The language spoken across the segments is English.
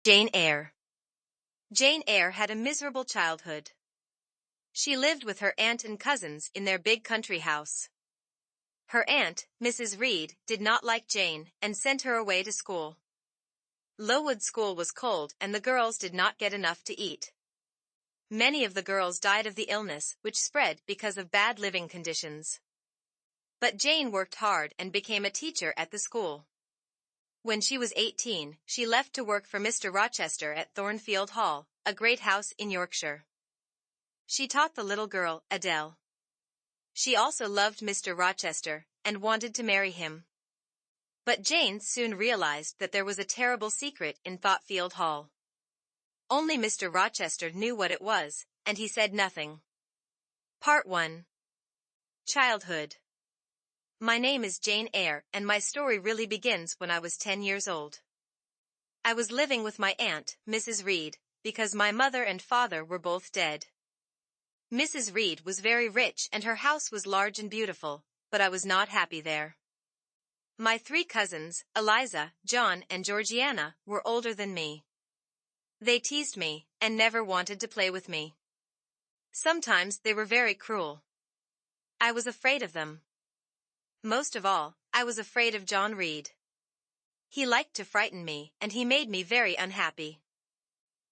Jane Eyre. Jane Eyre had a miserable childhood. She lived with her aunt and cousins in their big country house. Her aunt, Mrs. Reed, did not like Jane and sent her away to school. Lowood school was cold and the girls did not get enough to eat. Many of the girls died of the illness which spread because of bad living conditions. But Jane worked hard and became a teacher at the school. When she was 18, she left to work for Mr. Rochester at Thornfield Hall, a great house in Yorkshire. She taught the little girl, Adele. She also loved Mr. Rochester and wanted to marry him. But Jane soon realized that there was a terrible secret in Thornfield Hall. Only Mr. Rochester knew what it was, and he said nothing. Part 1. Childhood. My name is Jane Eyre, and my story really begins when I was 10 years old. I was living with my aunt, Mrs. Reed, because my mother and father were both dead. Mrs. Reed was very rich and her house was large and beautiful, but I was not happy there. My 3 cousins, Eliza, John, and Georgiana, were older than me. They teased me and never wanted to play with me. Sometimes they were very cruel. I was afraid of them. Most of all, I was afraid of John Reed. He liked to frighten me, and he made me very unhappy.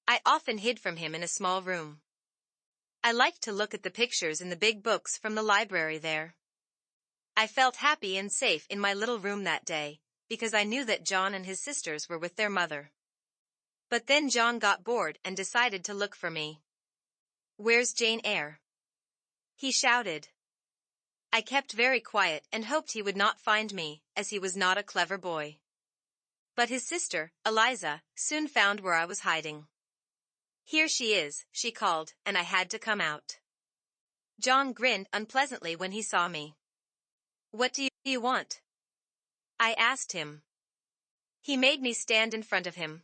I often hid from him in a small room. I liked to look at the pictures in the big books from the library there. I felt happy and safe in my little room that day, because I knew that John and his sisters were with their mother. But then John got bored and decided to look for me. "Where's Jane Eyre?" he shouted. I kept very quiet and hoped he would not find me, as he was not a clever boy. But his sister, Eliza, soon found where I was hiding. "Here she is," she called, and I had to come out. John grinned unpleasantly when he saw me. "What do you want?" I asked him. He made me stand in front of him.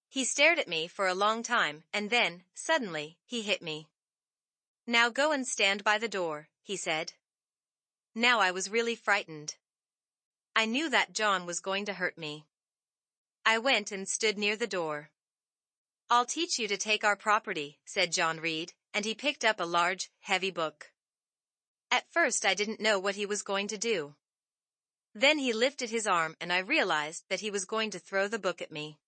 He stared at me for a long time, and then, suddenly, he hit me. "Now go and stand by the door," he said. Now I was really frightened. I knew that John was going to hurt me. I went and stood near the door. "I'll teach you to take our property," said John Reed, and he picked up a large, heavy book. At first I didn't know what he was going to do. Then he lifted his arm and I realized that he was going to throw the book at me.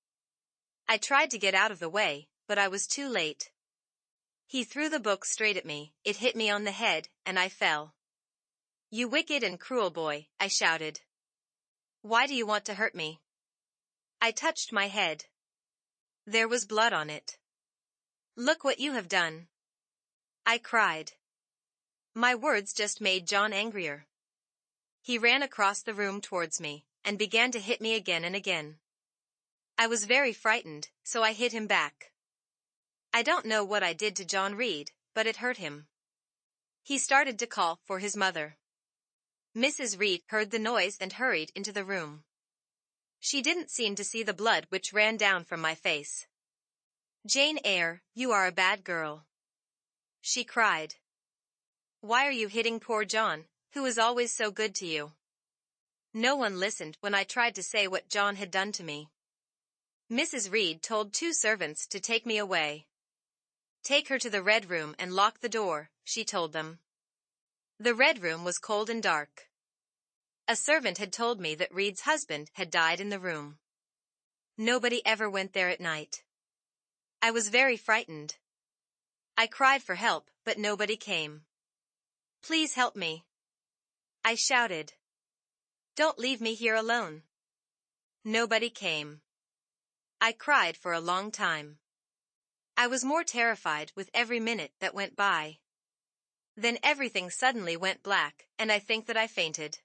I tried to get out of the way, but I was too late. He threw the book straight at me, it hit me on the head, and I fell. "You wicked and cruel boy," I shouted. "Why do you want to hurt me?" I touched my head. There was blood on it. "Look what you have done," I cried. My words just made John angrier. He ran across the room towards me, and began to hit me again and again. I was very frightened, so I hit him back. I don't know what I did to John Reed, but it hurt him. He started to call for his mother. Mrs. Reed heard the noise and hurried into the room. She didn't seem to see the blood which ran down from my face. "Jane Eyre, you are a bad girl," she cried. "Why are you hitting poor John, who is always so good to you?" No one listened when I tried to say what John had done to me. Mrs. Reed told 2 servants to take me away. "Take her to the Red Room and lock the door," she told them. The Red Room was cold and dark. A servant had told me that Reed's husband had died in the room. Nobody ever went there at night. I was very frightened. I cried for help, but nobody came. "Please help me," I shouted. "Don't leave me here alone." Nobody came. I cried for a long time. I was more terrified with every minute that went by. Then everything suddenly went black, and I think that I fainted.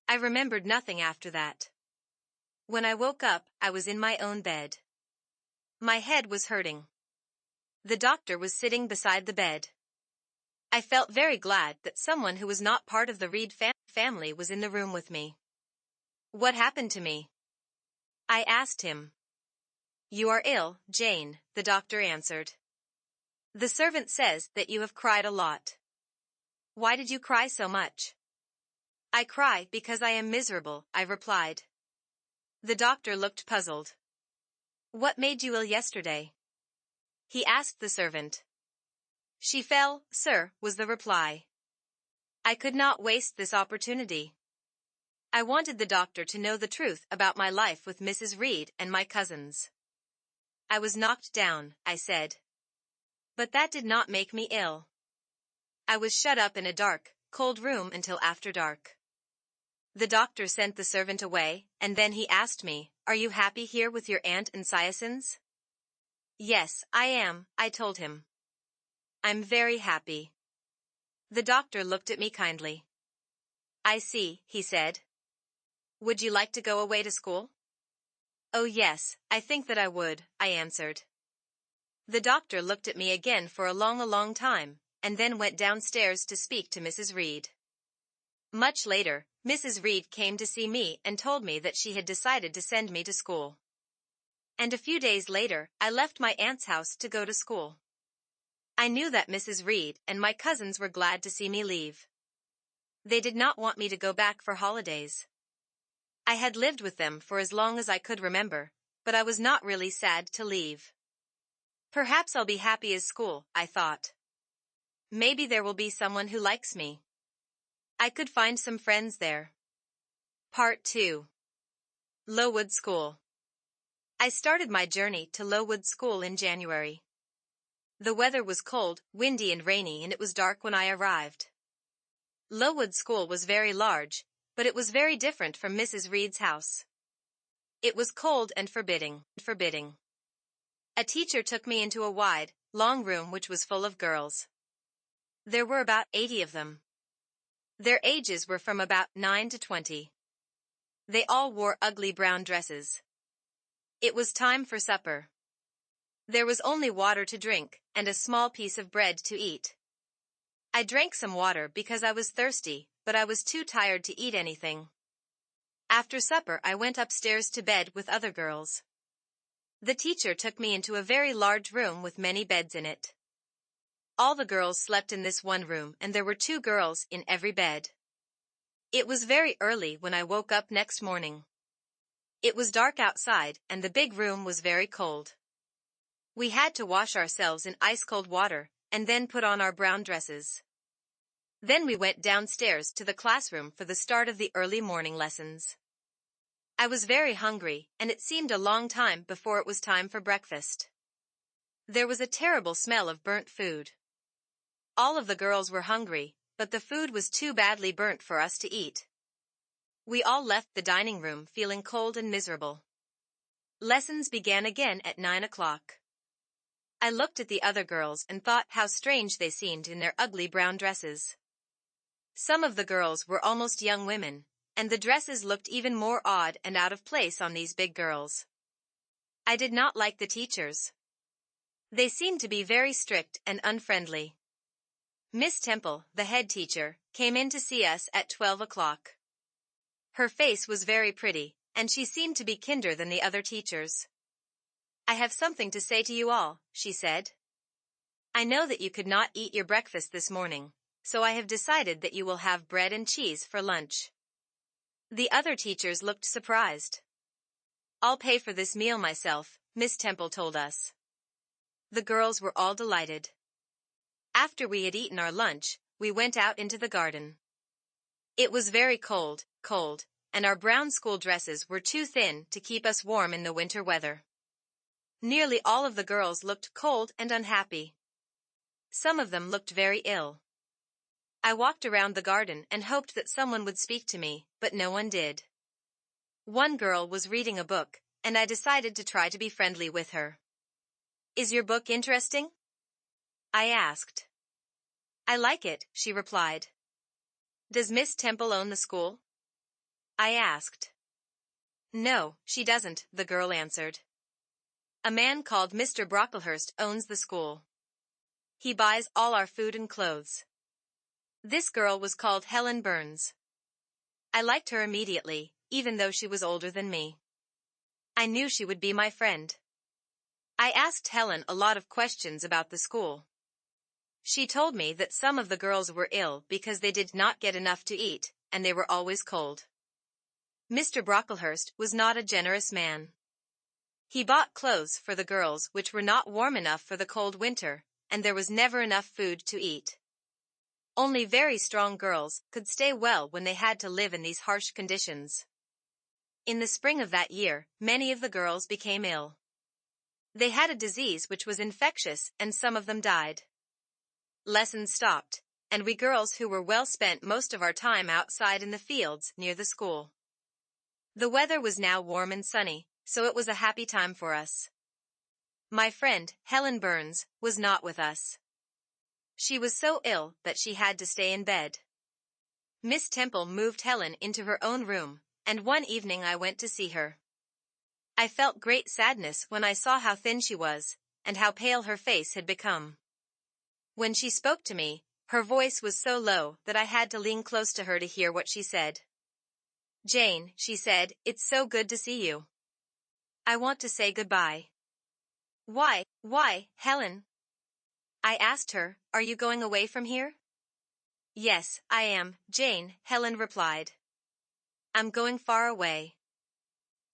I remembered nothing after that. When I woke up, I was in my own bed. My head was hurting. The doctor was sitting beside the bed. I felt very glad that someone who was not part of the Reed family was in the room with me. "What happened to me?" I asked him. "You are ill, Jane," the doctor answered. "The servant says that you have cried a lot." "Why did you cry so much?" "I cry because I am miserable," I replied. The doctor looked puzzled. What made you ill yesterday? He asked the servant. She fell, sir, was the reply. I could not waste this opportunity. I wanted the doctor to know the truth about my life with Mrs. Reed and my cousins. I was knocked down, I said. But that did not make me ill. I was shut up in a dark, cold room until after dark. The doctor sent the servant away, and then he asked me, "Are you happy here with your aunt and Cyassins?" "Yes, I am," I told him. "I'm very happy." The doctor looked at me kindly. "I see," he said. "Would you like to go away to school?" "Oh yes, I think that I would," I answered. The doctor looked at me again for a long time, and then went downstairs to speak to Mrs. Reed. Much later, Mrs. Reed came to see me and told me that she had decided to send me to school. And a few days later, I left my aunt's house to go to school. I knew that Mrs. Reed and my cousins were glad to see me leave. They did not want me to go back for holidays. I had lived with them for as long as I could remember, but I was not really sad to leave. Perhaps I'll be happy at school, I thought. Maybe there will be someone who likes me. I could find some friends there. Part 2. Lowood School. I started my journey to Lowood School in January. The weather was cold, windy and rainy, and it was dark when I arrived. Lowood School was very large, but it was very different from Mrs. Reed's house. It was cold and forbidding. A teacher took me into a wide, long room which was full of girls. There were about 80 of them. Their ages were from about 9 to 20. They all wore ugly brown dresses. It was time for supper. There was only water to drink, and a small piece of bread to eat. I drank some water because I was thirsty, but I was too tired to eat anything. After supper I went upstairs to bed with other girls. The teacher took me into a very large room with many beds in it. All the girls slept in this one room, and there were 2 girls in every bed. It was very early when I woke up next morning. It was dark outside, and the big room was very cold. We had to wash ourselves in ice-cold water, and then put on our brown dresses. Then we went downstairs to the classroom for the start of the early morning lessons. I was very hungry, and it seemed a long time before it was time for breakfast. There was a terrible smell of burnt food. All of the girls were hungry, but the food was too badly burnt for us to eat. We all left the dining room feeling cold and miserable. Lessons began again at 9 o'clock. I looked at the other girls and thought how strange they seemed in their ugly brown dresses. Some of the girls were almost young women, and the dresses looked even more odd and out of place on these big girls. I did not like the teachers. They seemed to be very strict and unfriendly. Miss Temple, the head teacher, came in to see us at 12 o'clock. Her face was very pretty, and she seemed to be kinder than the other teachers. "I have something to say to you all," she said. "I know that you could not eat your breakfast this morning, so I have decided that you will have bread and cheese for lunch." The other teachers looked surprised. "I'll pay for this meal myself," Miss Temple told us. The girls were all delighted. After we had eaten our lunch, we went out into the garden. It was very cold, and our brown school dresses were too thin to keep us warm in the winter weather. Nearly all of the girls looked cold and unhappy. Some of them looked very ill. I walked around the garden and hoped that someone would speak to me, but no one did. One girl was reading a book, and I decided to try to be friendly with her. "Is your book interesting?" I asked. "I like it," she replied. "Does Miss Temple own the school?" I asked. "No, she doesn't," the girl answered. "A man called Mr. Brocklehurst owns the school. He buys all our food and clothes." This girl was called Helen Burns. I liked her immediately, even though she was older than me. I knew she would be my friend. I asked Helen a lot of questions about the school. She told me that some of the girls were ill because they did not get enough to eat, and they were always cold. Mr. Brocklehurst was not a generous man. He bought clothes for the girls which were not warm enough for the cold winter, and there was never enough food to eat. Only very strong girls could stay well when they had to live in these harsh conditions. In the spring of that year, many of the girls became ill. They had a disease which was infectious, and some of them died. Lessons stopped, and we girls who were well spent most of our time outside in the fields near the school. The weather was now warm and sunny, so it was a happy time for us. My friend, Helen Burns, was not with us. She was so ill that she had to stay in bed. Miss Temple moved Helen into her own room, and one evening I went to see her. I felt great sadness when I saw how thin she was, and how pale her face had become. When she spoke to me, her voice was so low that I had to lean close to her to hear what she said. "Jane," she said, "it's so good to see you. I want to say goodbye." Why, Helen?" I asked her, "Are you going away from here?" "Yes, I am, Jane," Helen replied. "I'm going far away."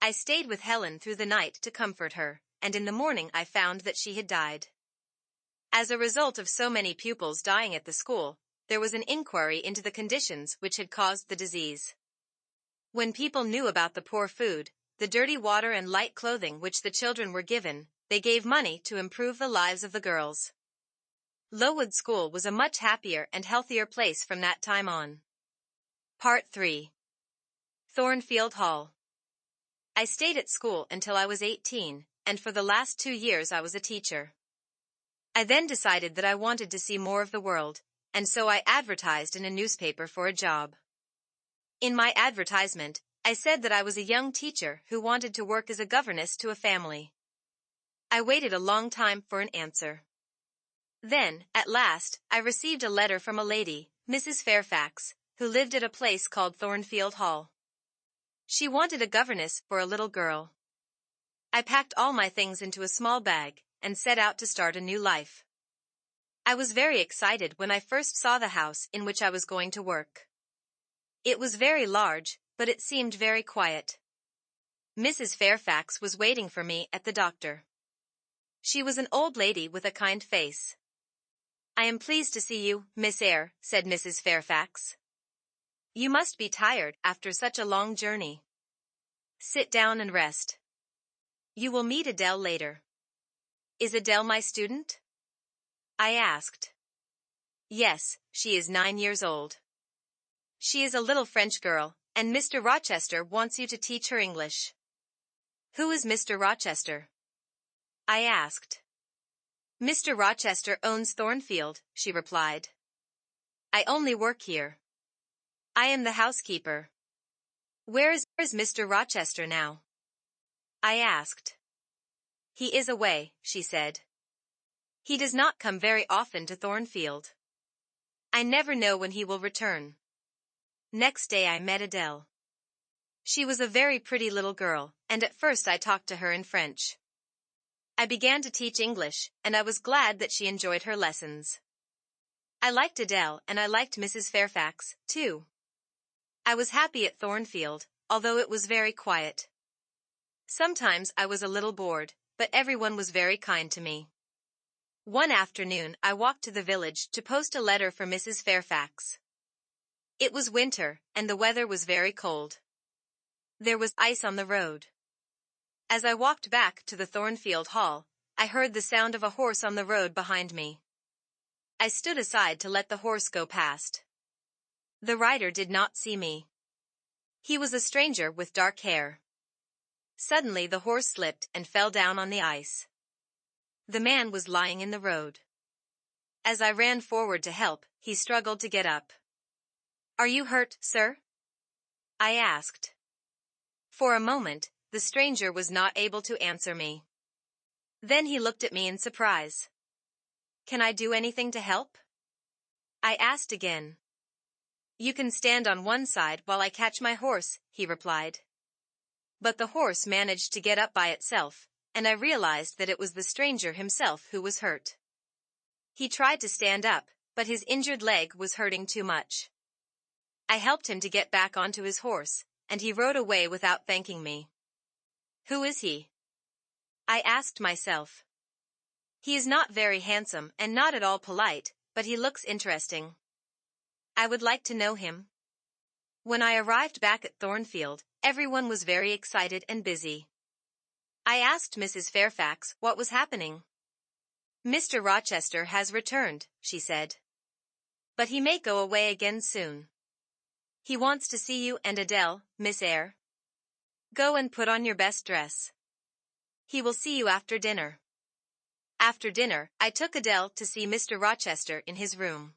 I stayed with Helen through the night to comfort her, and in the morning I found that she had died. As a result of so many pupils dying at the school, there was an inquiry into the conditions which had caused the disease. When people knew about the poor food, the dirty water and light clothing which the children were given, they gave money to improve the lives of the girls. Lowood School was a much happier and healthier place from that time on. Part 3. Thornfield Hall. I stayed at school until I was 18, and for the last 2 years I was a teacher. I then decided that I wanted to see more of the world, and so I advertised in a newspaper for a job. In my advertisement, I said that I was a young teacher who wanted to work as a governess to a family. I waited a long time for an answer. Then, at last, I received a letter from a lady, Mrs. Fairfax, who lived at a place called Thornfield Hall. She wanted a governess for a little girl. I packed all my things into a small bag and set out to start a new life. I was very excited when I first saw the house in which I was going to work. It was very large, but it seemed very quiet. Mrs. Fairfax was waiting for me at the doctor. She was an old lady with a kind face. "I am pleased to see you, Miss Eyre," said Mrs. Fairfax. "You must be tired after such a long journey. Sit down and rest. You will meet Adele later." "Is Adele my student?" I asked. "Yes, she is 9 years old. She is a little French girl, and Mr. Rochester wants you to teach her English." "Who is Mr. Rochester?" I asked. "Mr. Rochester owns Thornfield," she replied. "I only work here. I am the housekeeper." Where is Mr. Rochester now?" I asked. "He is away," she said. "He does not come very often to Thornfield. I never know when he will return." Next day I met Adele. She was a very pretty little girl, and at first I talked to her in French. I began to teach English, and I was glad that she enjoyed her lessons. I liked Adele, and I liked Mrs. Fairfax, too. I was happy at Thornfield, although it was very quiet. Sometimes I was a little bored, but everyone was very kind to me. One afternoon I walked to the village to post a letter for Mrs. Fairfax. It was winter, and the weather was very cold. There was ice on the road. As I walked back to the Thornfield Hall, I heard the sound of a horse on the road behind me. I stood aside to let the horse go past. The rider did not see me. He was a stranger with dark hair. Suddenly the horse slipped and fell down on the ice. The man was lying in the road. As I ran forward to help, he struggled to get up. "Are you hurt, sir?" I asked. For a moment, the stranger was not able to answer me. Then he looked at me in surprise. "Can I do anything to help?" I asked again. "You can stand on one side while I catch my horse," he replied. But the horse managed to get up by itself, and I realized that it was the stranger himself who was hurt. He tried to stand up, but his injured leg was hurting too much. I helped him to get back onto his horse, and he rode away without thanking me. "Who is he?" I asked myself. He is not very handsome and not at all polite, but he looks interesting. I would like to know him. When I arrived back at Thornfield, everyone was very excited and busy. I asked Mrs. Fairfax what was happening. Mr. Rochester has returned, she said. But he may go away again soon. He wants to see you and Adele, Miss Eyre. Go and put on your best dress. He will see you after dinner. After dinner, I took Adele to see Mr. Rochester in his room.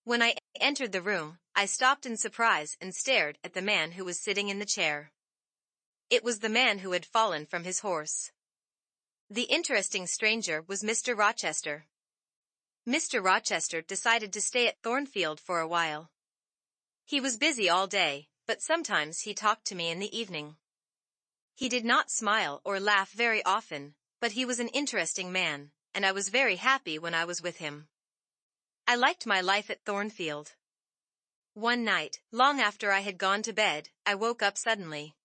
When I entered the room, I stopped in surprise and stared at the man who was sitting in the chair. It was the man who had fallen from his horse. The interesting stranger was Mr. Rochester. Mr. Rochester decided to stay at Thornfield for a while. He was busy all day, but sometimes he talked to me in the evening. He did not smile or laugh very often, but he was an interesting man, and I was very happy when I was with him. I liked my life at Thornfield. One night, long after I had gone to bed, I woke up suddenly.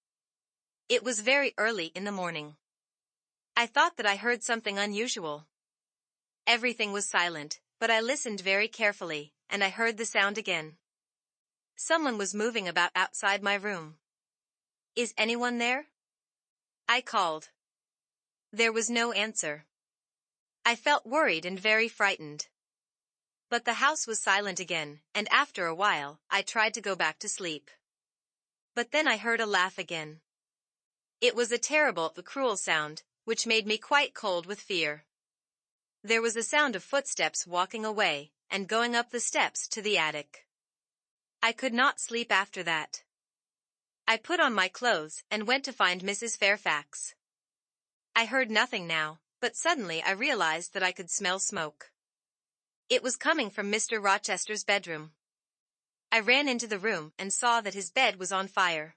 It was very early in the morning. I thought that I heard something unusual. Everything was silent, but I listened very carefully, and I heard the sound again. Someone was moving about outside my room. Is anyone there? I called. There was no answer. I felt worried and very frightened. But the house was silent again, and after a while, I tried to go back to sleep. But then I heard a laugh again. It was a terrible, cruel sound, which made me quite cold with fear. There was a sound of footsteps walking away, and going up the steps to the attic. I could not sleep after that. I put on my clothes and went to find Mrs. Fairfax. I heard nothing now, but suddenly I realized that I could smell smoke. It was coming from Mr. Rochester's bedroom. I ran into the room and saw that his bed was on fire.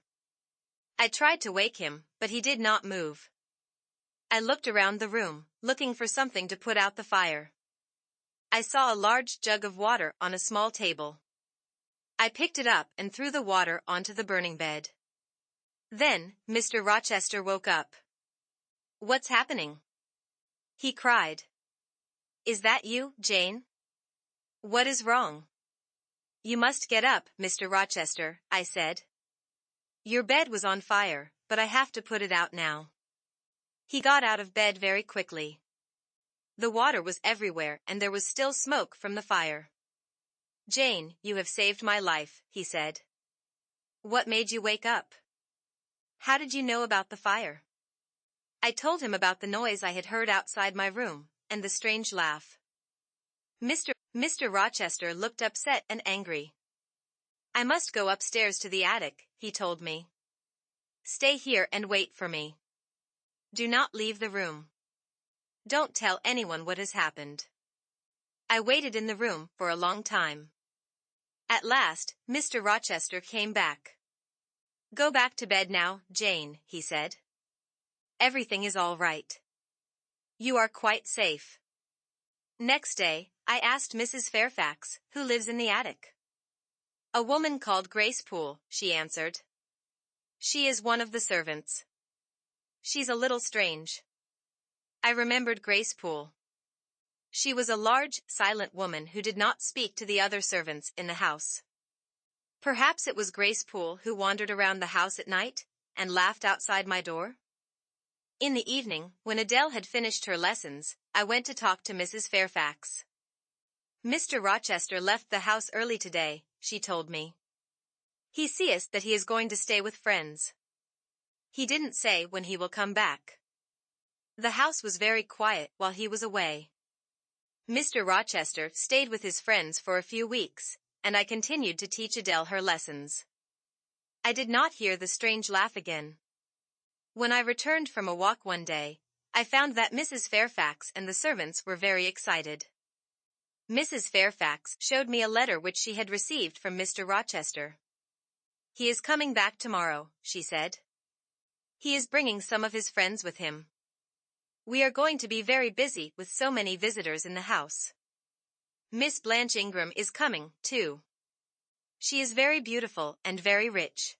I tried to wake him, but he did not move. I looked around the room, looking for something to put out the fire. I saw a large jug of water on a small table. I picked it up and threw the water onto the burning bed. Then, Mr. Rochester woke up. What's happening? He cried. Is that you, Jane? What is wrong? You must get up, Mr. Rochester, I said. Your bed was on fire, but I have to put it out now. He got out of bed very quickly. The water was everywhere and there was still smoke from the fire. Jane, you have saved my life, he said. What made you wake up? How did you know about the fire? I told him about the noise I had heard outside my room, and the strange laugh. Mr. Rochester looked upset and angry. I must go upstairs to the attic, he told me. Stay here and wait for me. Do not leave the room. Don't tell anyone what has happened. I waited in the room for a long time. At last, Mr. Rochester came back. Go back to bed now, Jane, he said. Everything is all right. You are quite safe. Next day, I asked Mrs. Fairfax, who lives in the attic. A woman called Grace Poole, she answered. She is one of the servants. She's a little strange. I remembered Grace Poole. She was a large, silent woman who did not speak to the other servants in the house. Perhaps it was Grace Poole who wandered around the house at night and laughed outside my door? In the evening, when Adele had finished her lessons, I went to talk to Mrs. Fairfax. Mr. Rochester left the house early today, she told me. He sees that he is going to stay with friends. He didn't say when he will come back. The house was very quiet while he was away. Mr. Rochester stayed with his friends for a few weeks, and I continued to teach Adele her lessons. I did not hear the strange laugh again. When I returned from a walk one day, I found that Mrs. Fairfax and the servants were very excited. Mrs. Fairfax showed me a letter which she had received from Mr. Rochester. He is coming back tomorrow, she said. He is bringing some of his friends with him. We are going to be very busy with so many visitors in the house. Miss Blanche Ingram is coming, too. She is very beautiful and very rich.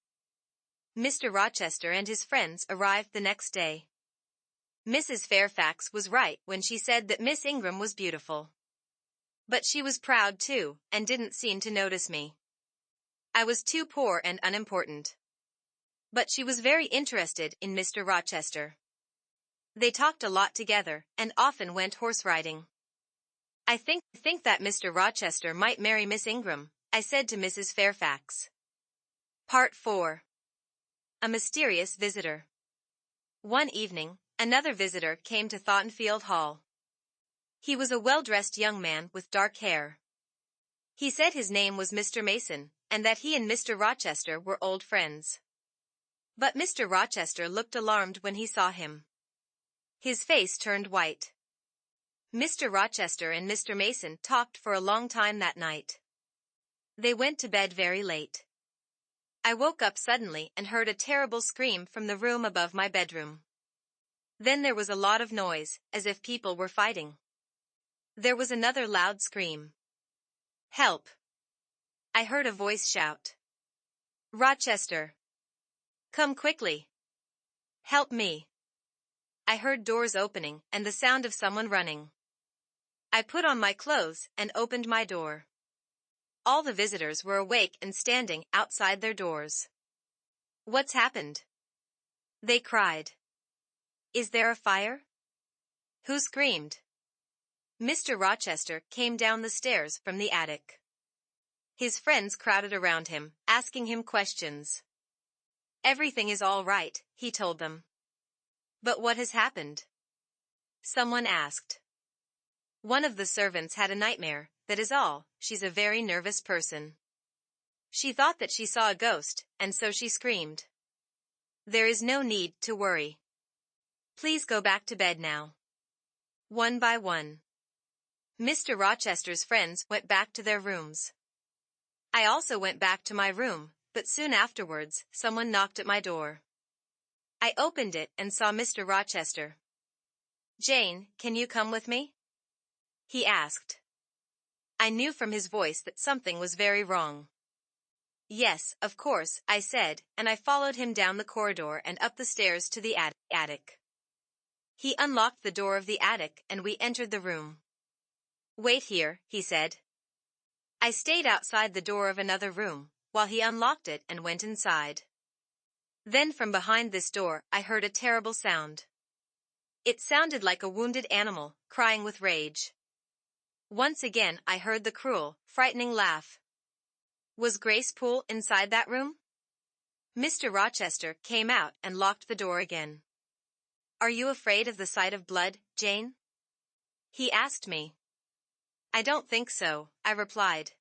Mr. Rochester and his friends arrived the next day. Mrs. Fairfax was right when she said that Miss Ingram was beautiful. But she was proud too, and didn't seem to notice me. I was too poor and unimportant. But she was very interested in Mr. Rochester. They talked a lot together, and often went horse riding. I think that Mr. Rochester might marry Miss Ingram, I said to Mrs. Fairfax. Part 4. A mysterious visitor. One evening, another visitor came to Thornfield Hall. He was a well-dressed young man with dark hair. He said his name was Mr. Mason, and that he and Mr. Rochester were old friends. But Mr. Rochester looked alarmed when he saw him. His face turned white. Mr. Rochester and Mr. Mason talked for a long time that night. They went to bed very late. I woke up suddenly and heard a terrible scream from the room above my bedroom. Then there was a lot of noise, as if people were fighting. There was another loud scream. Help! I heard a voice shout. Rochester! Come quickly! Help me! I heard doors opening and the sound of someone running. I put on my clothes and opened my door. All the visitors were awake and standing outside their doors. What's happened? They cried. Is there a fire? Who screamed? Mr. Rochester came down the stairs from the attic. His friends crowded around him, asking him questions. Everything is all right, he told them. But what has happened? Someone asked. One of the servants had a nightmare, that is all. She's a very nervous person. She thought that she saw a ghost, and so she screamed. There is no need to worry. Please go back to bed now. One by one. Mr. Rochester's friends went back to their rooms. I also went back to my room, but soon afterwards, someone knocked at my door. I opened it and saw Mr. Rochester. Jane, can you come with me? He asked. I knew from his voice that something was very wrong. Yes, of course, I said, and I followed him down the corridor and up the stairs to the attic. He unlocked the door of the attic and we entered the room. Wait here, he said. I stayed outside the door of another room, while he unlocked it and went inside. Then from behind this door I heard a terrible sound. It sounded like a wounded animal, crying with rage. Once again I heard the cruel, frightening laugh. Was Grace Poole inside that room? Mr. Rochester came out and locked the door again. Are you afraid of the sight of blood, Jane? He asked me. I don't think so, I replied.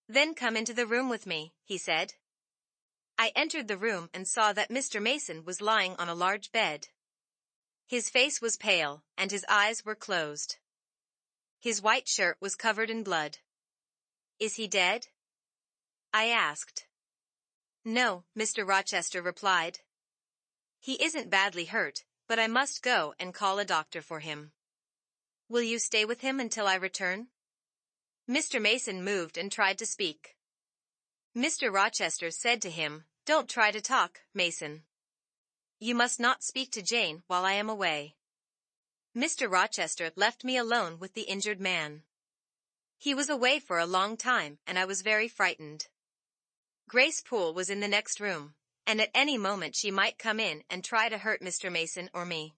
Then come into the room with me, he said. I entered the room and saw that Mr. Mason was lying on a large bed. His face was pale, and his eyes were closed. His white shirt was covered in blood. Is he dead? I asked. No, Mr. Rochester replied. He isn't badly hurt, but I must go and call a doctor for him. Will you stay with him until I return? Mr. Mason moved and tried to speak. Mr. Rochester said to him, Don't try to talk, Mason. You must not speak to Jane while I am away. Mr. Rochester left me alone with the injured man. He was away for a long time and I was very frightened. Grace Poole was in the next room, and at any moment she might come in and try to hurt Mr. Mason or me.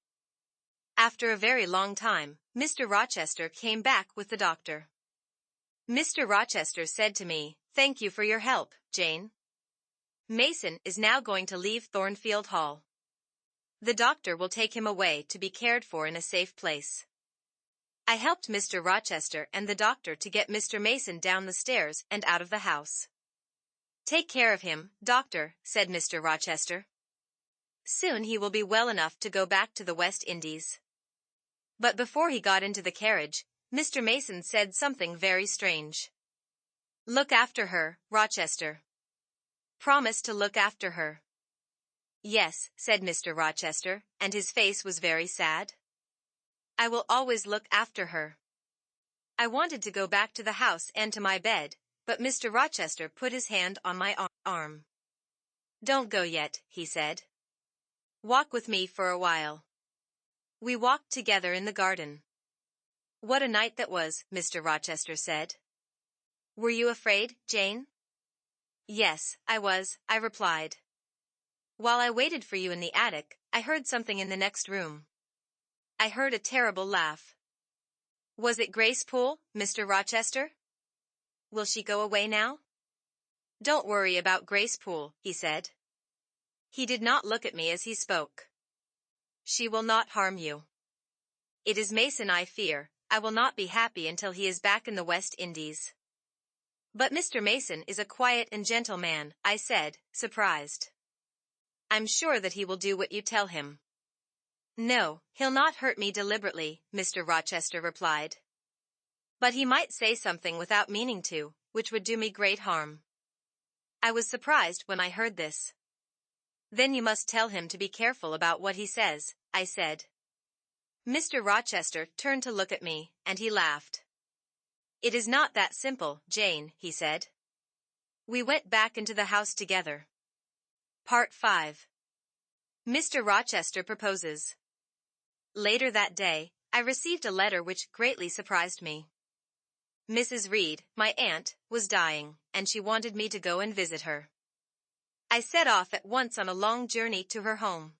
After a very long time, Mr. Rochester came back with the doctor. Mr. Rochester said to me, Thank you for your help, Jane. Mason is now going to leave Thornfield Hall. The doctor will take him away to be cared for in a safe place. I helped Mr. Rochester and the doctor to get Mr. Mason down the stairs and out of the house. Take care of him, doctor, said Mr. Rochester. Soon he will be well enough to go back to the West Indies. But before he got into the carriage, Mr. Mason said something very strange. Look after her, Rochester. Promise to look after her. Yes, said Mr. Rochester, and his face was very sad. I will always look after her. I wanted to go back to the house and to my bed, but Mr. Rochester put his hand on my arm. Don't go yet, he said. Walk with me for a while. We walked together in the garden. What a night that was, Mr. Rochester said. Were you afraid, Jane? Yes, I was, I replied. While I waited for you in the attic, I heard something in the next room. I heard a terrible laugh. Was it Grace Poole, Mr. Rochester? Will she go away now? Don't worry about Grace Poole, he said. He did not look at me as he spoke. She will not harm you. It is Mason I fear. I will not be happy until he is back in the West Indies. But Mr. Mason is a quiet and gentle man, I said, surprised. I'm sure that he will do what you tell him. No, he'll not hurt me deliberately, Mr. Rochester replied. But he might say something without meaning to, which would do me great harm. I was surprised when I heard this. Then you must tell him to be careful about what he says, I said. Mr. Rochester turned to look at me, and he laughed. It is not that simple, Jane, he said. We went back into the house together. Part 5. Mr. Rochester proposes. Later that day, I received a letter which greatly surprised me. Mrs. Reed, my aunt, was dying, and she wanted me to go and visit her. I set off at once on a long journey to her home.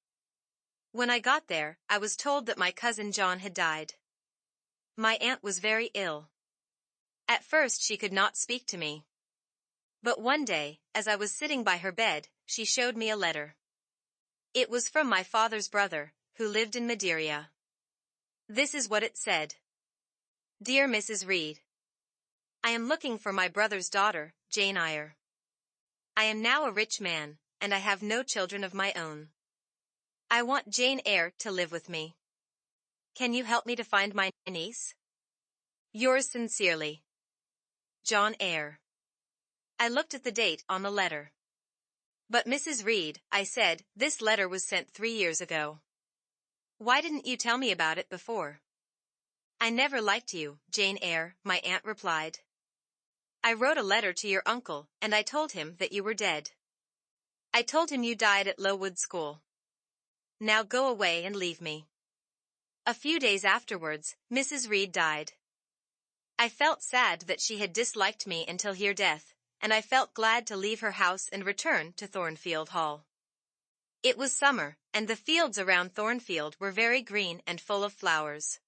When I got there, I was told that my cousin John had died. My aunt was very ill. At first she could not speak to me. But one day, as I was sitting by her bed, she showed me a letter. It was from my father's brother, who lived in Madeira. This is what it said. Dear Mrs. Reed, I am looking for my brother's daughter, Jane Eyre. I am now a rich man, and I have no children of my own. I want Jane Eyre to live with me. Can you help me to find my niece? Yours sincerely, John Eyre. I looked at the date on the letter. But Mrs. Reed, I said, this letter was sent 3 years ago. Why didn't you tell me about it before? I never liked you, Jane Eyre, my aunt replied. I wrote a letter to your uncle, and I told him that you were dead. I told him you died at Lowood school. Now go away and leave me. A few days afterwards, Mrs. Reed died. I felt sad that she had disliked me until her death, and I felt glad to leave her house and return to Thornfield Hall. It was summer, and the fields around Thornfield were very green and full of flowers.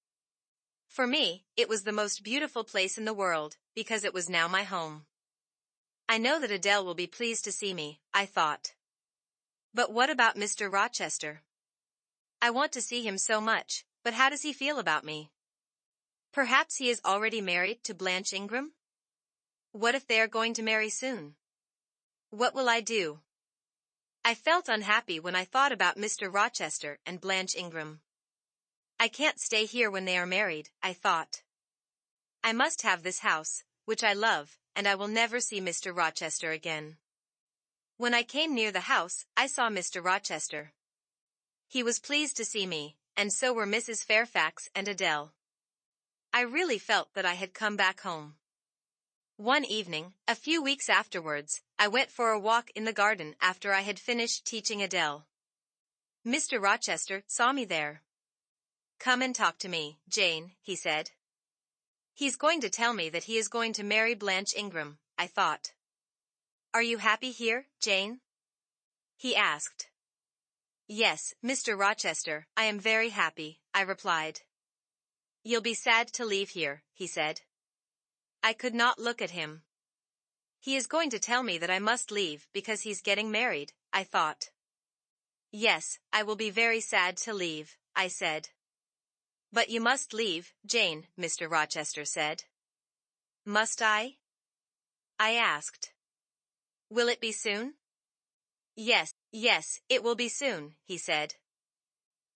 For me, it was the most beautiful place in the world, because it was now my home. I know that Adele will be pleased to see me, I thought. But what about Mr. Rochester? I want to see him so much, but how does he feel about me? Perhaps he is already married to Blanche Ingram? What if they are going to marry soon? What will I do? I felt unhappy when I thought about Mr. Rochester and Blanche Ingram. I can't stay here when they are married, I thought. I must have this house, which I love, and I will never see Mr. Rochester again. When I came near the house, I saw Mr. Rochester. He was pleased to see me, and so were Mrs. Fairfax and Adele. I really felt that I had come back home. One evening, a few weeks afterwards, I went for a walk in the garden after I had finished teaching Adele. Mr. Rochester saw me there. Come and talk to me, Jane, he said. He's going to tell me that he is going to marry Blanche Ingram, I thought. Are you happy here, Jane? He asked. Yes, Mr. Rochester, I am very happy, I replied. You'll be sad to leave here, he said. I could not look at him. He is going to tell me that I must leave because he's getting married, I thought. Yes, I will be very sad to leave, I said. But you must leave, Jane, Mr. Rochester said. Must I? I asked. Will it be soon? Yes, it will be soon, he said.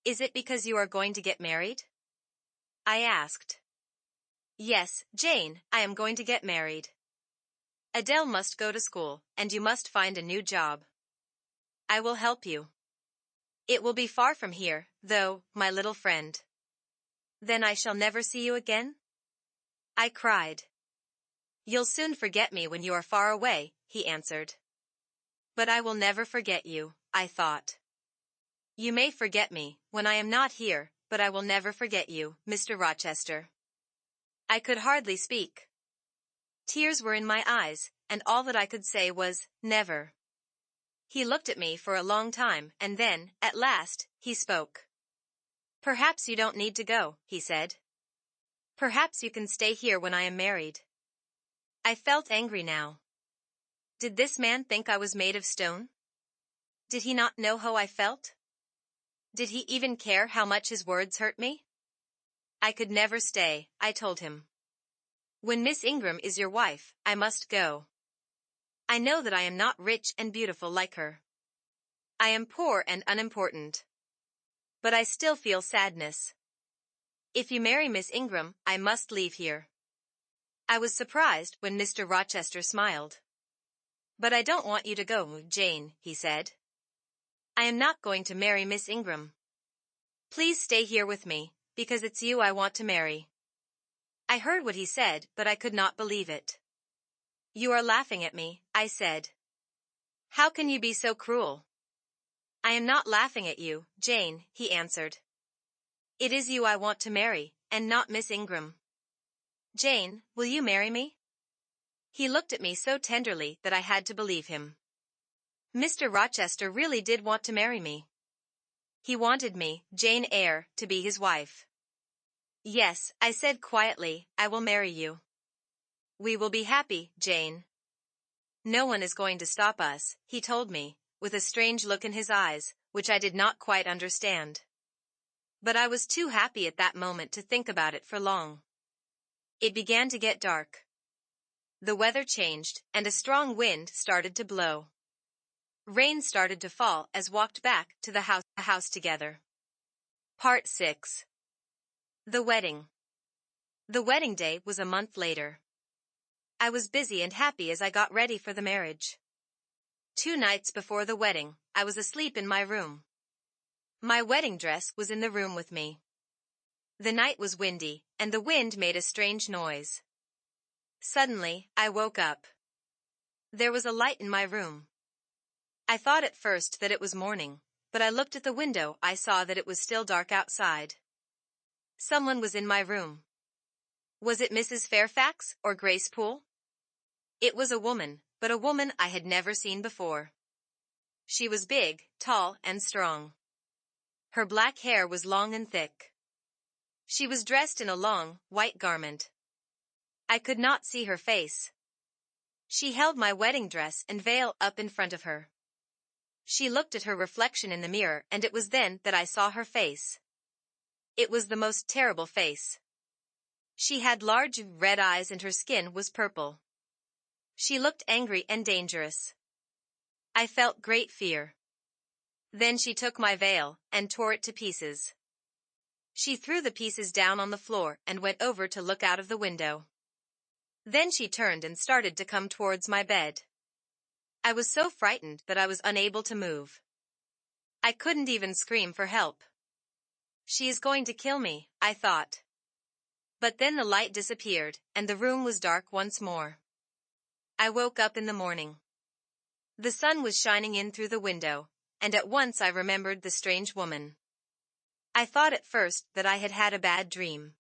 Is it because you are going to get married? I asked. Yes, Jane, I am going to get married. Adele must go to school, and you must find a new job. I will help you. It will be far from here, though, my little friend. Then I shall never see you again? I cried. You'll soon forget me when you are far away, he answered. But I will never forget you, I thought. You may forget me when I am not here, but I will never forget you, Mr. Rochester. I could hardly speak. Tears were in my eyes, and all that I could say was, never. He looked at me for a long time, and then, at last, he spoke. Perhaps you don't need to go, he said. Perhaps you can stay here when I am married. I felt angry now. Did this man think I was made of stone? Did he not know how I felt? Did he even care how much his words hurt me? I could never stay, I told him. When Miss Ingram is your wife, I must go. I know that I am not rich and beautiful like her. I am poor and unimportant. But I still feel sadness. If you marry Miss Ingram, I must leave here. I was surprised when Mr. Rochester smiled. But I don't want you to go, Jane, he said. I am not going to marry Miss Ingram. Please stay here with me, because it's you I want to marry. I heard what he said, but I could not believe it. You are laughing at me, I said. How can you be so cruel? I am not laughing at you, Jane, he answered. It is you I want to marry, and not Miss Ingram. Jane, will you marry me? He looked at me so tenderly that I had to believe him. Mr. Rochester really did want to marry me. He wanted me, Jane Eyre, to be his wife. Yes, I said quietly, I will marry you. We will be happy, Jane. No one is going to stop us, he told me, with a strange look in his eyes, which I did not quite understand. But I was too happy at that moment to think about it for long. It began to get dark. The weather changed, and a strong wind started to blow. Rain started to fall as walked back to the house together. Part 6. The wedding. The wedding day was a month later. I was busy and happy as I got ready for the marriage. 2 nights before the wedding, I was asleep in my room. My wedding dress was in the room with me. The night was windy, and the wind made a strange noise. Suddenly, I woke up. There was a light in my room. I thought at first that it was morning, but I looked at the window. I saw that it was still dark outside. Someone was in my room. Was it Mrs. Fairfax or Grace Poole? It was a woman, but a woman I had never seen before. She was big, tall, and strong. Her black hair was long and thick. She was dressed in a long, white garment. I could not see her face. She held my wedding dress and veil up in front of her. She looked at her reflection in the mirror, and it was then that I saw her face. It was the most terrible face. She had large red eyes and her skin was purple. She looked angry and dangerous. I felt great fear. Then she took my veil and tore it to pieces. She threw the pieces down on the floor and went over to look out of the window. Then she turned and started to come towards my bed. I was so frightened that I was unable to move. I couldn't even scream for help. She is going to kill me, I thought. But then the light disappeared, and the room was dark once more. I woke up in the morning. The sun was shining in through the window, and at once I remembered the strange woman. I thought at first that I had had a bad dream.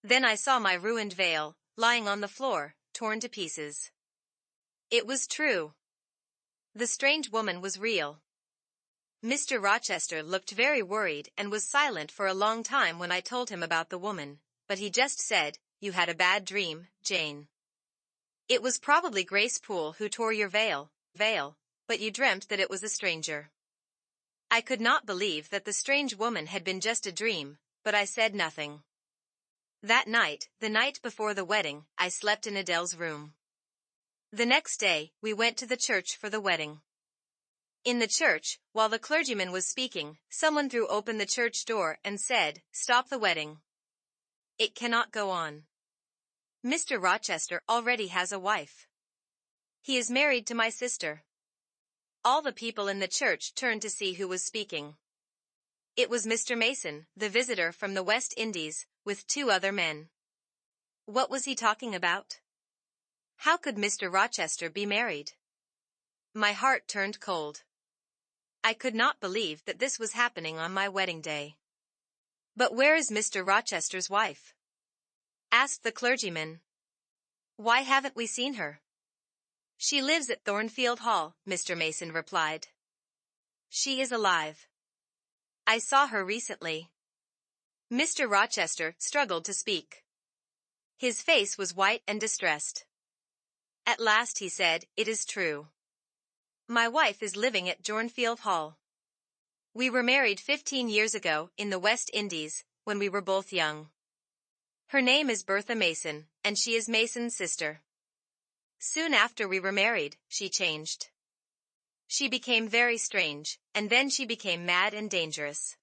Then I saw my ruined veil, lying on the floor, torn to pieces. It was true. The strange woman was real. Mr. Rochester looked very worried and was silent for a long time when I told him about the woman, but he just said, "You had a bad dream, Jane. It was probably Grace Poole who tore your veil, but you dreamt that it was a stranger." I could not believe that the strange woman had been just a dream, but I said nothing. That night, the night before the wedding, I slept in Adele's room. The next day, we went to the church for the wedding. In the church, while the clergyman was speaking, someone threw open the church door and said, "Stop the wedding. It cannot go on. Mr. Rochester already has a wife. He is married to my sister." All the people in the church turned to see who was speaking. It was Mr. Mason, the visitor from the West Indies, with 2 other men. What was he talking about? How could Mr. Rochester be married? My heart turned cold. I could not believe that this was happening on my wedding day. But where is Mr. Rochester's wife? Asked the clergyman. Why haven't we seen her? She lives at Thornfield Hall, Mr. Mason replied. She is alive. I saw her recently. Mr. Rochester struggled to speak. His face was white and distressed. At last he said, It is true. My wife is living at Thornfield Hall. We were married 15 years ago in the West Indies, when we were both young. Her name is Bertha Mason, and she is Mason's sister. Soon after we were married, she changed. She became very strange, and then she became mad and dangerous.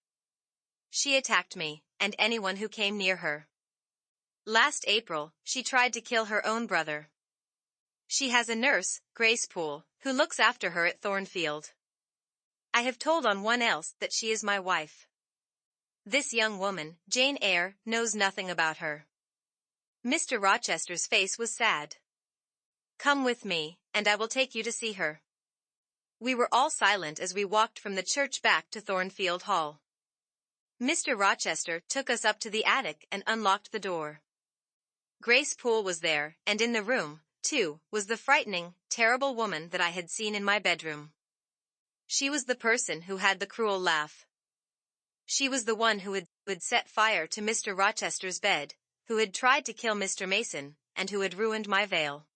She attacked me, and anyone who came near her. Last April, she tried to kill her own brother. She has a nurse, Grace Poole, who looks after her at Thornfield. I have told on one else that she is my wife. This young woman, Jane Eyre, knows nothing about her. Mr. Rochester's face was sad. Come with me, and I will take you to see her. We were all silent as we walked from the church back to Thornfield Hall. Mr. Rochester took us up to the attic and unlocked the door. Grace Poole was there, and in the room, too, was the frightening, terrible woman that I had seen in my bedroom. She was the person who had the cruel laugh. She was the one who had set fire to Mr. Rochester's bed, who had tried to kill Mr. Mason, and who had ruined my veil.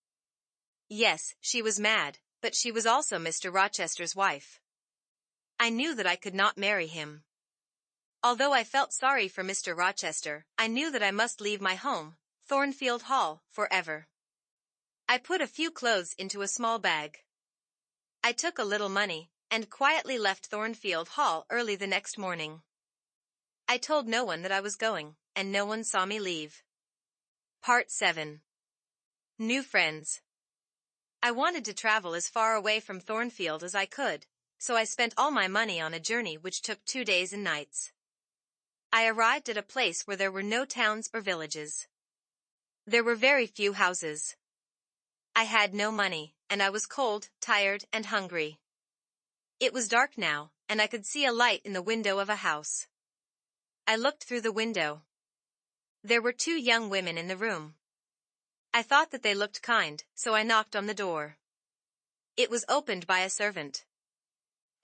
Yes, she was mad, but she was also Mr. Rochester's wife. I knew that I could not marry him. Although I felt sorry for Mr. Rochester, I knew that I must leave my home, Thornfield Hall, forever. I put a few clothes into a small bag. I took a little money, and quietly left Thornfield Hall early the next morning. I told no one that I was going, and no one saw me leave. Part 7. New friends. I wanted to travel as far away from Thornfield as I could, so I spent all my money on a journey which took 2 days and nights. I arrived at a place where there were no towns or villages. There were very few houses. I had no money, and I was cold, tired, and hungry. It was dark now, and I could see a light in the window of a house. I looked through the window. There were 2 young women in the room. I thought that they looked kind, so I knocked on the door. It was opened by a servant.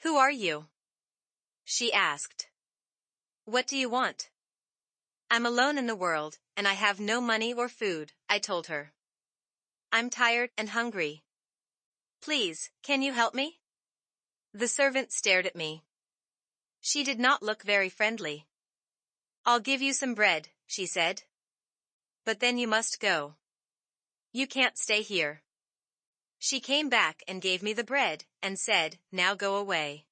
Who are you? She asked. What do you want? I'm alone in the world, and I have no money or food, I told her. I'm tired and hungry. Please, can you help me? The servant stared at me. She did not look very friendly. I'll give you some bread, she said. But then you must go. You can't stay here. She came back and gave me the bread, and said, Now go away.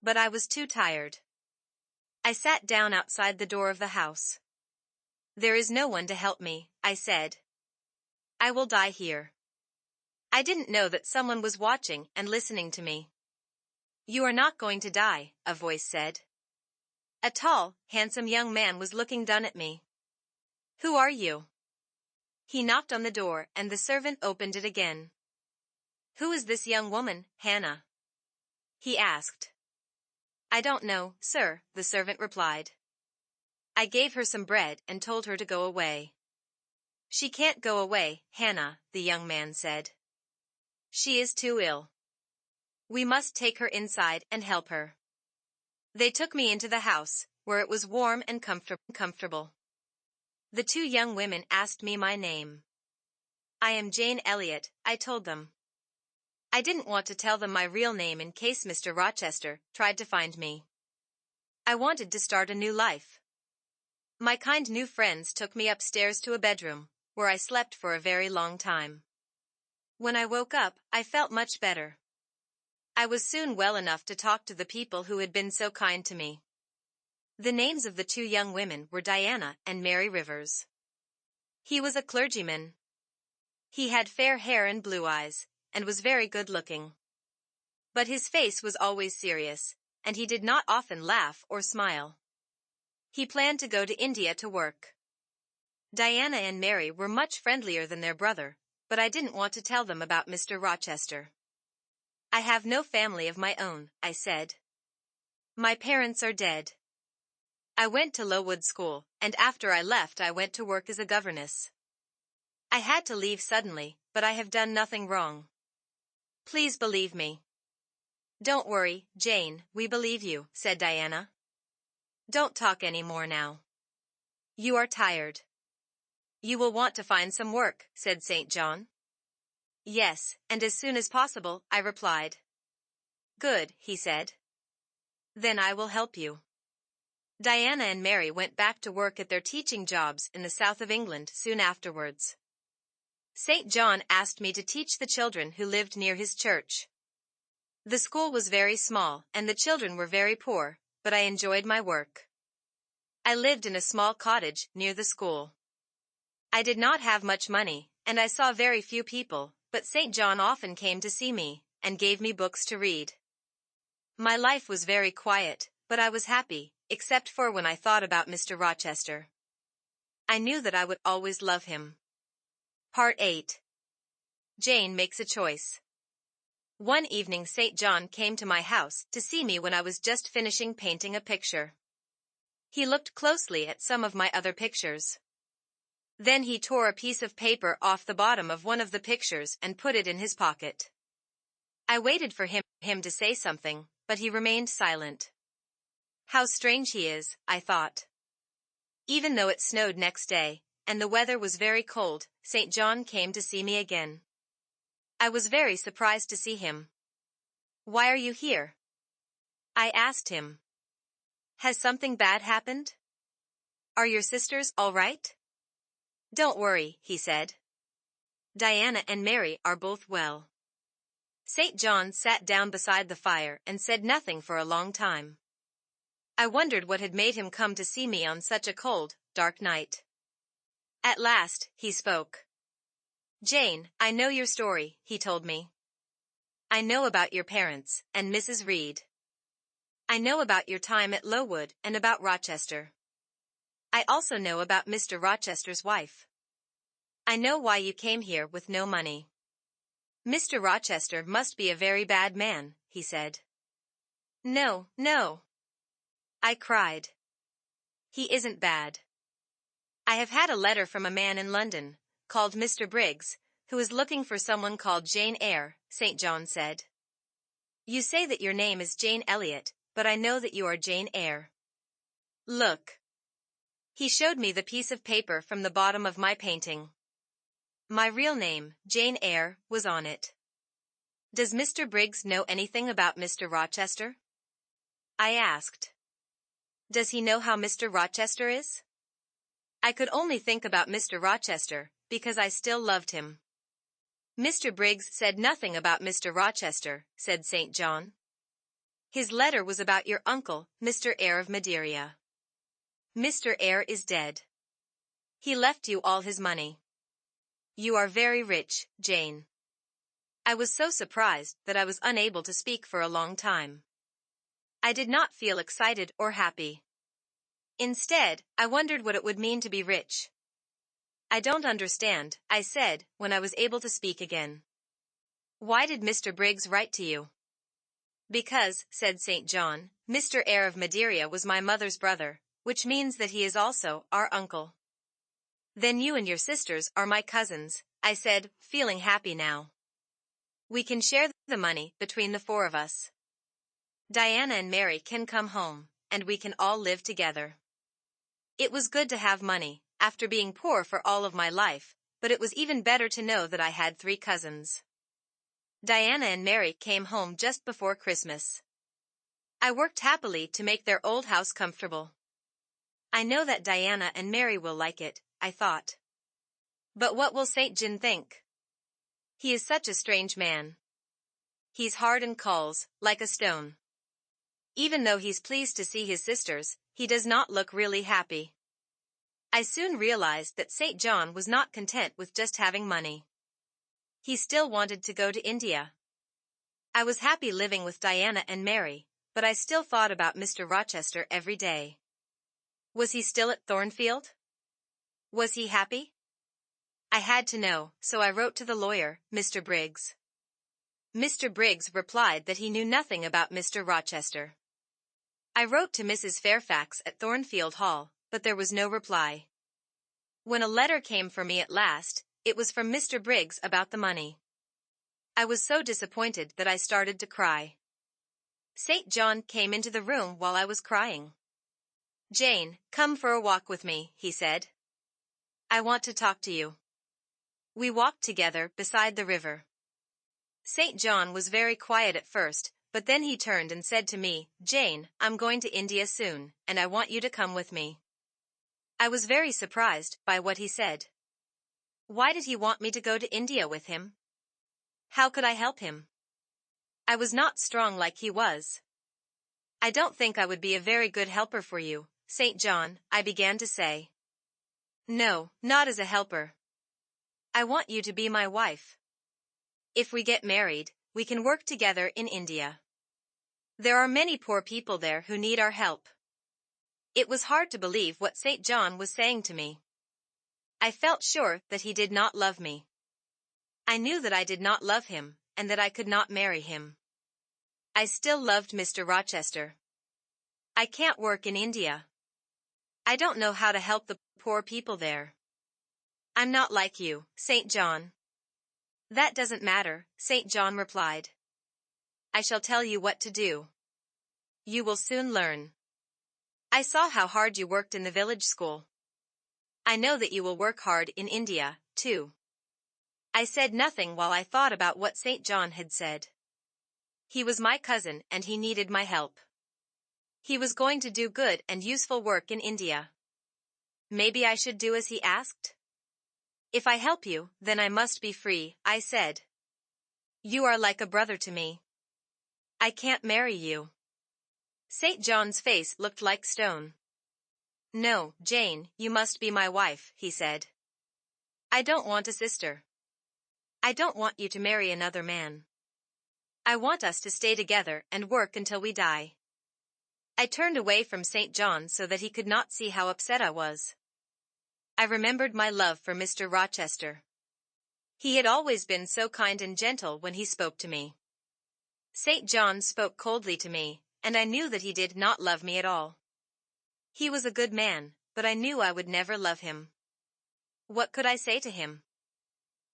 But I was too tired. I sat down outside the door of the house. There is no one to help me, I said. I will die here. I didn't know that someone was watching and listening to me. You are not going to die, a voice said. A tall, handsome young man was looking down at me. Who are you? He knocked on the door, and the servant opened it again. Who is this young woman, Hannah? He asked. I don't know, sir, the servant replied. I gave her some bread and told her to go away. She can't go away, Hannah, the young man said. She is too ill. We must take her inside and help her. They took me into the house, where it was warm and comfortable. The 2 young women asked me my name. I am Jane Elliot, I told them. I didn't want to tell them my real name in case Mr. Rochester tried to find me. I wanted to start a new life. My kind new friends took me upstairs to a bedroom, where I slept for a very long time. When I woke up, I felt much better. I was soon well enough to talk to the people who had been so kind to me. The names of the 2 young women were Diana and Mary Rivers. He was a clergyman. He had fair hair and blue eyes, and was very good-looking. But his face was always serious, and he did not often laugh or smile. He planned to go to India to work. Diana and Mary were much friendlier than their brother, but I didn't want to tell them about Mr. Rochester. I have no family of my own, I said. My parents are dead. I went to Lowood school, and after I left I went to work as a governess. I had to leave suddenly, but I have done nothing wrong. Please believe me. Don't worry, Jane, we believe you, said Diana. Don't talk any more now. You are tired. You will want to find some work, said St. John. Yes, and as soon as possible, I replied. Good, he said. Then I will help you. Diana and Mary went back to work at their teaching jobs in the south of England soon afterwards. St. John asked me to teach the children who lived near his church. The school was very small and the children were very poor, but I enjoyed my work. I lived in a small cottage near the school. I did not have much money, and I saw very few people, but St. John often came to see me, and gave me books to read. My life was very quiet, but I was happy, except for when I thought about Mr. Rochester. I knew that I would always love him. Part 8. Jane makes a choice. One evening St. John came to my house to see me when I was just finishing painting a picture. He looked closely at some of my other pictures. Then he tore a piece of paper off the bottom of one of the pictures and put it in his pocket. I waited for him to say something, but he remained silent. How strange he is, I thought. Even though it snowed next day, and the weather was very cold, St. John came to see me again. I was very surprised to see him. Why are you here? I asked him. Has something bad happened? Are your sisters all right? Don't worry, he said. Diana and Mary are both well. St. John sat down beside the fire and said nothing for a long time. I wondered what had made him come to see me on such a cold, dark night. At last, he spoke. Jane, I know your story, he told me. I know about your parents, and Mrs. Reed. I know about your time at Lowood and about Rochester. I also know about Mr. Rochester's wife. I know why you came here with no money. Mr. Rochester must be a very bad man, he said. No, no. I cried. He isn't bad. I have had a letter from a man in London, called Mr. Briggs, who is looking for someone called Jane Eyre, St. John said. You say that your name is Jane Elliot, but I know that you are Jane Eyre. Look. He showed me the piece of paper from the bottom of my painting. My real name, Jane Eyre, was on it. Does Mr. Briggs know anything about Mr. Rochester? I asked. Does he know how Mr. Rochester is? I could only think about Mr. Rochester, because I still loved him. Mr. Briggs said nothing about Mr. Rochester, said St. John. His letter was about your uncle, Mr. Eyre of Madeira. Mr. Eyre is dead. He left you all his money. You are very rich, Jane. I was so surprised that I was unable to speak for a long time. I did not feel excited or happy. Instead, I wondered what it would mean to be rich. I don't understand, I said, when I was able to speak again. Why did Mr. Briggs write to you? Because, said St. John, Mr. Eyre of Madeira was my mother's brother, which means that he is also our uncle. Then you and your sisters are my cousins, I said, feeling happy now. We can share the money between the four of us. Diana and Mary can come home, and we can all live together. It was good to have money, after being poor for all of my life, but it was even better to know that I had 3 cousins. Diana and Mary came home just before Christmas. I worked happily to make their old house comfortable. I know that Diana and Mary will like it, I thought. But what will St. John think? He is such a strange man. He's hard and calls, like a stone. Even though he's pleased to see his sisters, he does not look really happy. I soon realized that St. John was not content with just having money. He still wanted to go to India. I was happy living with Diana and Mary, but I still thought about Mr. Rochester every day. Was he still at Thornfield? Was he happy? I had to know, so I wrote to the lawyer, Mr. Briggs. Mr. Briggs replied that he knew nothing about Mr. Rochester. I wrote to Mrs. Fairfax at Thornfield Hall, but there was no reply. When a letter came for me at last, it was from Mr. Briggs about the money. I was so disappointed that I started to cry. St. John came into the room while I was crying. "Jane, come for a walk with me," he said. "I want to talk to you." We walked together beside the river. St. John was very quiet at first, but then he turned and said to me, "Jane, I'm going to India soon, and I want you to come with me." I was very surprised by what he said. Why did he want me to go to India with him? How could I help him? I was not strong like he was. "I don't think I would be a very good helper for you, St. John," I began to say. "No, not as a helper. I want you to be my wife. If we get married, we can work together in India. There are many poor people there who need our help." It was hard to believe what St. John was saying to me. I felt sure that he did not love me. I knew that I did not love him, and that I could not marry him. I still loved Mr. Rochester. I can't work in India. I don't know how to help the poor people there. I'm not like you, St. John. That doesn't matter, St. John replied. I shall tell you what to do. You will soon learn. I saw how hard you worked in the village school. I know that you will work hard in India, too. I said nothing while I thought about what St. John had said. He was my cousin and he needed my help. He was going to do good and useful work in India. Maybe I should do as he asked? "If I help you, then I must be free," I said. "You are like a brother to me. I can't marry you." St. John's face looked like stone. "No, Jane, you must be my wife," he said. "I don't want a sister. I don't want you to marry another man. I want us to stay together and work until we die." I turned away from St. John so that he could not see how upset I was. I remembered my love for Mr. Rochester. He had always been so kind and gentle when he spoke to me. St. John spoke coldly to me, and I knew that he did not love me at all. He was a good man, but I knew I would never love him. What could I say to him?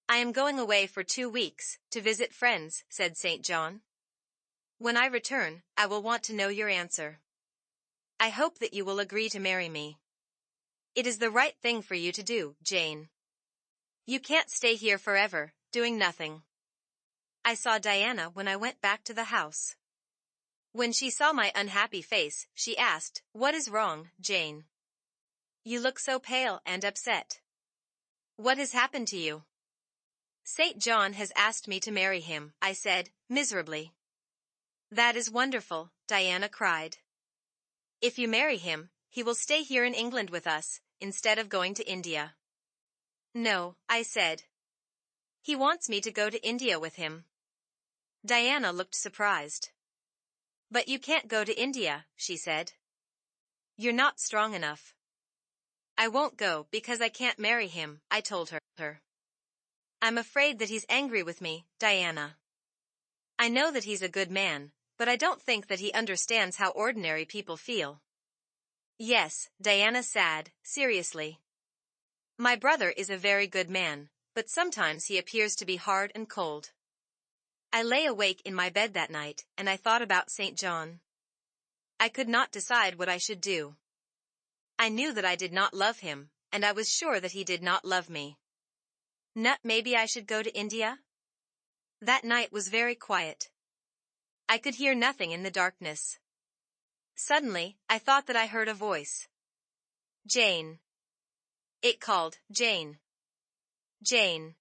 "I am going away for 2 weeks, to visit friends," said St. John. "When I return, I will want to know your answer. I hope that you will agree to marry me. It is the right thing for you to do, Jane. You can't stay here forever, doing nothing." I saw Diana when I went back to the house. When she saw my unhappy face, she asked, "What is wrong, Jane? You look so pale and upset. What has happened to you?" "St. John has asked me to marry him," I said, miserably. "That is wonderful," Diana cried. "If you marry him, he will stay here in England with us, instead of going to India." "No," I said. "He wants me to go to India with him." Diana looked surprised. "But you can't go to India," she said. "You're not strong enough." "I won't go because I can't marry him," I told her. "I'm afraid that he's angry with me, Diana. I know that he's a good man, but I don't think that he understands how ordinary people feel." "Yes," Diana said, seriously. "My brother is a very good man, but sometimes he appears to be hard and cold." I lay awake in my bed that night, and I thought about St. John. I could not decide what I should do. I knew that I did not love him, and I was sure that he did not love me. Maybe I should go to India? That night was very quiet. I could hear nothing in the darkness. Suddenly, I thought that I heard a voice. "Jane." It called, "Jane. Jane."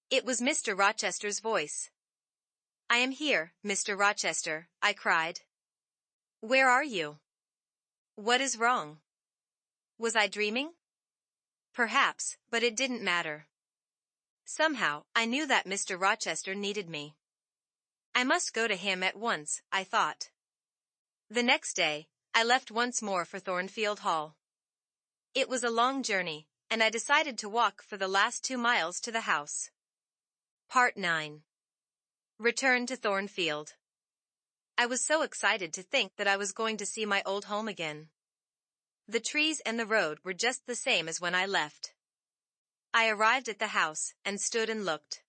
It was Mr. Rochester's voice. "I am here, Mr. Rochester," I cried. "Where are you? What is wrong? Was I dreaming?" Perhaps, but it didn't matter. Somehow, I knew that Mr. Rochester needed me. I must go to him at once, I thought. The next day, I left once more for Thornfield Hall. It was a long journey, and I decided to walk for the last 2 miles to the house. Part 9. Return to Thornfield. I was so excited to think that I was going to see my old home again. The trees and the road were just the same as when I left. I arrived at the house and stood and looked.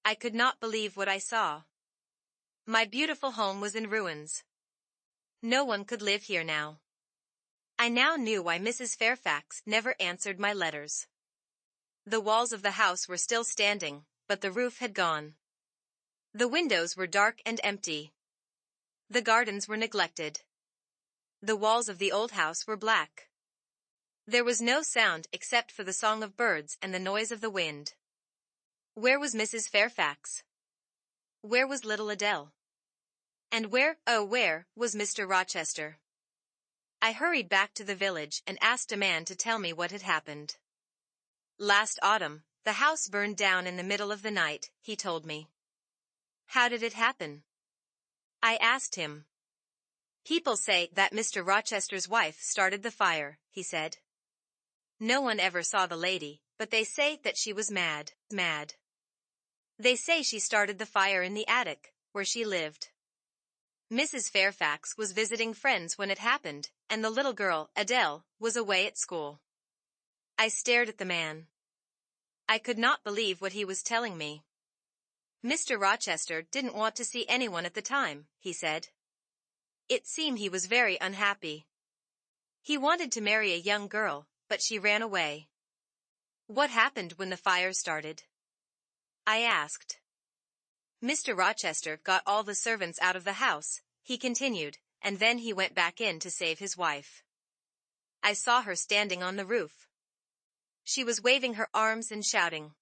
I could not believe what I saw. My beautiful home was in ruins. No one could live here now. I now knew why Mrs. Fairfax never answered my letters. The walls of the house were still standing, but the roof had gone. The windows were dark and empty. The gardens were neglected. The walls of the old house were black. There was no sound except for the song of birds and the noise of the wind. Where was Mrs. Fairfax? Where was little Adele? And where, oh where, was Mr. Rochester? I hurried back to the village and asked a man to tell me what had happened. Last autumn, the house burned down in the middle of the night, he told me. How did it happen? I asked him. People say that Mr. Rochester's wife started the fire, he said. No one ever saw the lady, but they say that she was mad. They say she started the fire in the attic, where she lived. Mrs. Fairfax was visiting friends when it happened, and the little girl, Adele, was away at school. I stared at the man. I could not believe what he was telling me. Mr. Rochester didn't want to see anyone at the time, he said. It seemed he was very unhappy. He wanted to marry a young girl, but she ran away. What happened when the fire started? I asked. Mr. Rochester got all the servants out of the house, he continued, and then he went back in to save his wife. I saw her standing on the roof. She was waving her arms and shouting.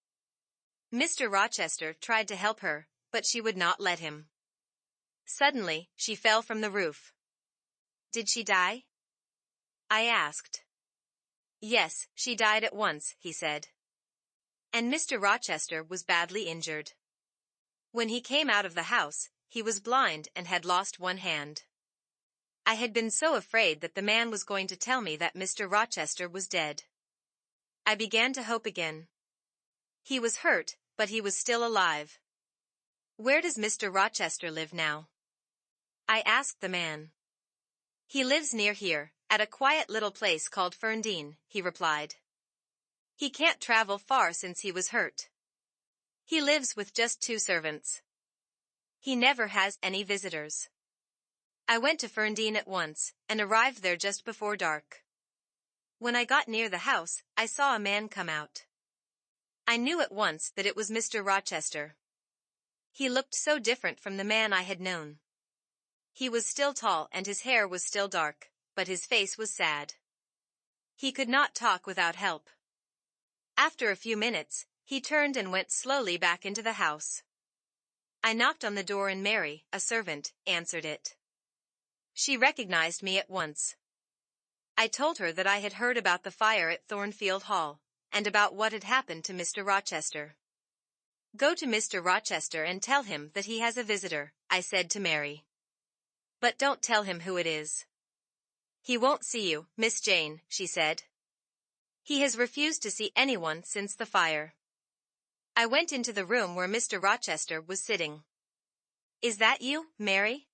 Mr. Rochester tried to help her, but she would not let him. Suddenly, she fell from the roof. Did she die? I asked. Yes, she died at once, he said. And Mr. Rochester was badly injured. When he came out of the house, he was blind and had lost one hand. I had been so afraid that the man was going to tell me that Mr. Rochester was dead. I began to hope again. He was hurt, but he was still alive. Where does Mr. Rochester live now? I asked the man. He lives near here, at a quiet little place called Thornfield, he replied. He can't travel far since he was hurt. He lives with just 2 servants. He never has any visitors. I went to Thornfield at once, and arrived there just before dark. When I got near the house, I saw a man come out. I knew at once that it was Mr. Rochester. He looked so different from the man I had known. He was still tall and his hair was still dark, but his face was sad. He could not talk without help. After a few minutes, he turned and went slowly back into the house. I knocked on the door and Mary, a servant, answered it. She recognized me at once. I told her that I had heard about the fire at Thornfield Hall, and about what had happened to Mr. Rochester. Go to Mr. Rochester and tell him that he has a visitor, I said to Mary. But don't tell him who it is. He won't see you, Miss Jane, she said. He has refused to see anyone since the fire. I went into the room where Mr. Rochester was sitting. Is that you, Mary?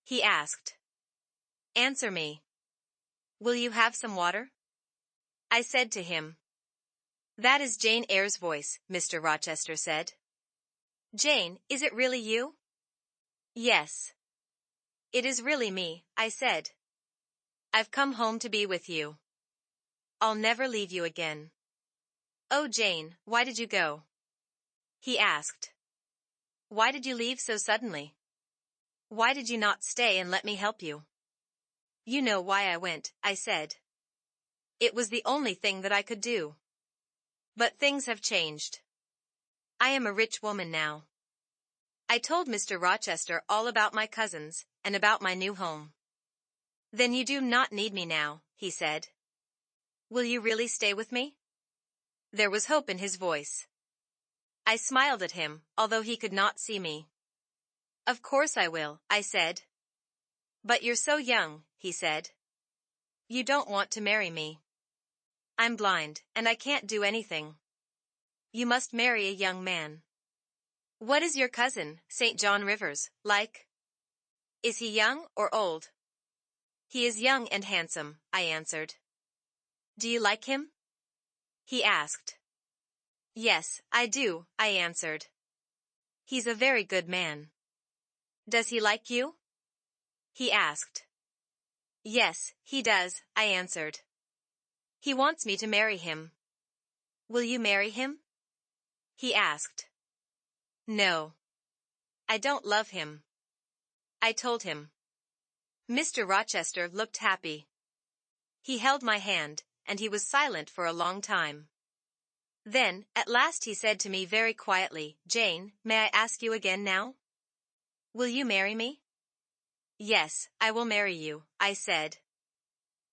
He asked. Answer me. Will you have some water? I said to him. That is Jane Eyre's voice, Mr. Rochester said. Jane, is it really you? Yes. It is really me, I said. I've come home to be with you. I'll never leave you again. Oh, Jane, why did you go? He asked. Why did you leave so suddenly? Why did you not stay and let me help you? You know why I went, I said. It was the only thing that I could do. But things have changed. I am a rich woman now. I told Mr. Rochester all about my cousins, and about my new home. Then you do not need me now, he said. Will you really stay with me? There was hope in his voice. I smiled at him, although he could not see me. Of course I will, I said. But you're so young, he said. You don't want to marry me. I'm blind, and I can't do anything. You must marry a young man. What is your cousin, St. John Rivers, like? Is he young or old? He is young and handsome, I answered. Do you like him? He asked. Yes, I do, I answered. He's a very good man. Does he like you? He asked. Yes, he does, I answered. He wants me to marry him. Will you marry him? He asked. No. I don't love him. I told him. Mr. Rochester looked happy. He held my hand, and he was silent for a long time. Then, at last he said to me very quietly, Jane, may I ask you again now? Will you marry me? Yes, I will marry you, I said.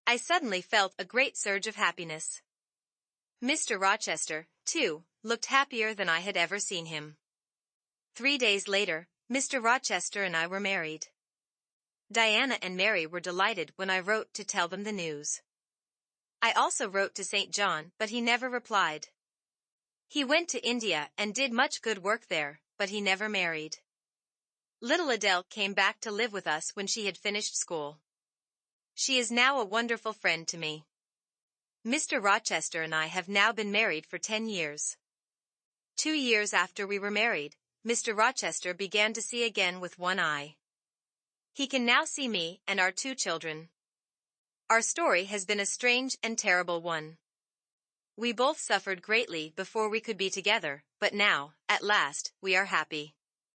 I suddenly felt a great surge of happiness. Mr. Rochester, too, looked happier than I had ever seen him. 3 days later, Mr. Rochester and I were married. Diana and Mary were delighted when I wrote to tell them the news. I also wrote to St. John, but he never replied. He went to India and did much good work there, but he never married. Little Adele came back to live with us when she had finished school. She is now a wonderful friend to me. Mr. Rochester and I have now been married for 10 years. 2 years after we were married, Mr. Rochester began to see again with one eye. He can now see me and our 2 children. Our story has been a strange and terrible one. We both suffered greatly before we could be together, but now, at last, we are happy.